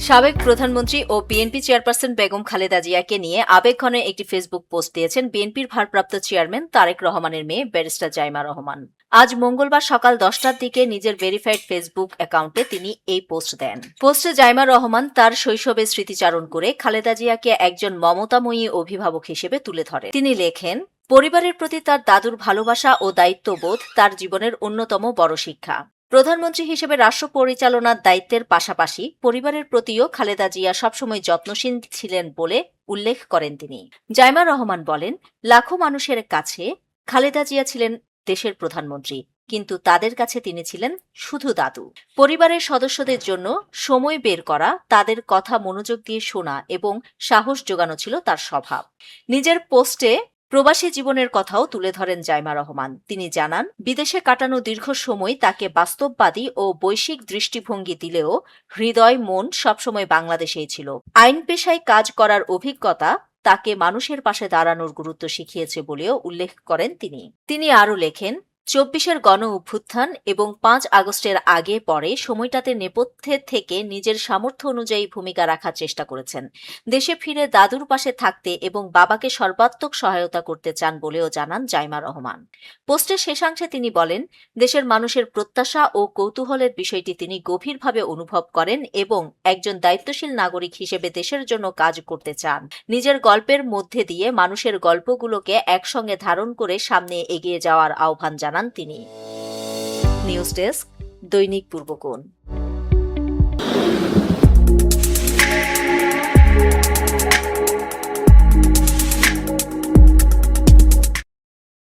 সাবেক প্রধানমন্ত্রী ও BNP chairperson Begum Khaleda জিয়াকে নিয়ে আবেগঘন একটি ফেসবুক পোস্ট দিয়েছেন বিএনপির ভারপ্রাপ্ত চেয়ারম্যান তারেক রহমানের মেয়ে ব্যারিস্টার জাইমা রহমান। আজ মঙ্গলবার সকাল 10টার দিকে নিজের ভেরিফাইড ফেসবুক অ্যাকাউন্টে তিনি এই পোস্ট দেন। পোস্টে জাইমা রহমান তার শৈশবের স্মৃতিচারণ করে খালেদা জিয়াকে একজন মমতাময়ী অভিভাবক হিসেবে তুলে ধরেন। তিনি লেখেন, পরিবারের প্রতি তার দাদুর ভালোবাসা ও দায়িত্ববোধ তার জীবনের অন্যতম বড় শিক্ষা। প্রধানমন্ত্রী হিসেবে রাষ্ট্র পরিচালনার দায়িত্বের পাশাপাশি পরিবারের প্রতিও খালেদা জিয়া সবসময় যত্নশীল ছিলেন বলে উল্লেখ করেন তিনি। জাইমা রহমান বলেন, লাখো মানুষের কাছে খালেদা জিয়া ছিলেন দেশের প্রধানমন্ত্রী, কিন্তু তাদের কাছে তিনি ছিলেন শুধু দাদু। পরিবারের সদস্যদের জন্য সময় বের করা, তাদের কথা মনোযোগ দিয়ে শোনা এবং সাহস জোগানো ছিল তার স্বভাব। নিজের পোস্টে প্রবাসী জীবনের কথাও তুলে ধরেন জাইমা রহমান। তিনি জানান, বিদেশে কাটানো দীর্ঘ সময় তাকে বাস্তববাদী ও বৈশ্বিক দৃষ্টিভঙ্গি দিলেও হৃদয় মন সবসময় বাংলাদেশেই ছিল। আইন পেশায় কাজ করার অভিজ্ঞতা তাকে মানুষের পাশে দাঁড়ানোর গুরুত্ব শিখিয়েছে বলেও উল্লেখ করেন তিনি। তিনি আরও লেখেন, 24-এর গণ অভ্যুত্থান এবং 5 আগস্টের আগে পরে সময়টাতে নেপথ্যে থেকে নিজের সামর্থ্য অনুযায়ী ভূমিকা রাখার চেষ্টা করেছেন। দেশে ফিরে দাদুর পাশে থাকতে এবং বাবাকে সর্বাত্মক সহায়তা করতে চান বলেও জানান জাইমা রহমান। পোস্টের শেষাংশে তিনি বলেন, দেশের মানুষের প্রত্যাশা ও কৌতূহলের বিষয়টি তিনি গভীরভাবে অনুভব করেন এবং একজন দায়িত্বশীল নাগরিক হিসেবে দেশের জন্য কাজ করতে চান। নিজের গল্পের মধ্যে দিয়ে মানুষের গল্পগুলোকে একসঙ্গে ধারণ করে সামনে এগিয়ে যাওয়ার আহ্বান জানান তিনি। নিউজ ডেস্ক, দৈনিক পূর্বকোণ।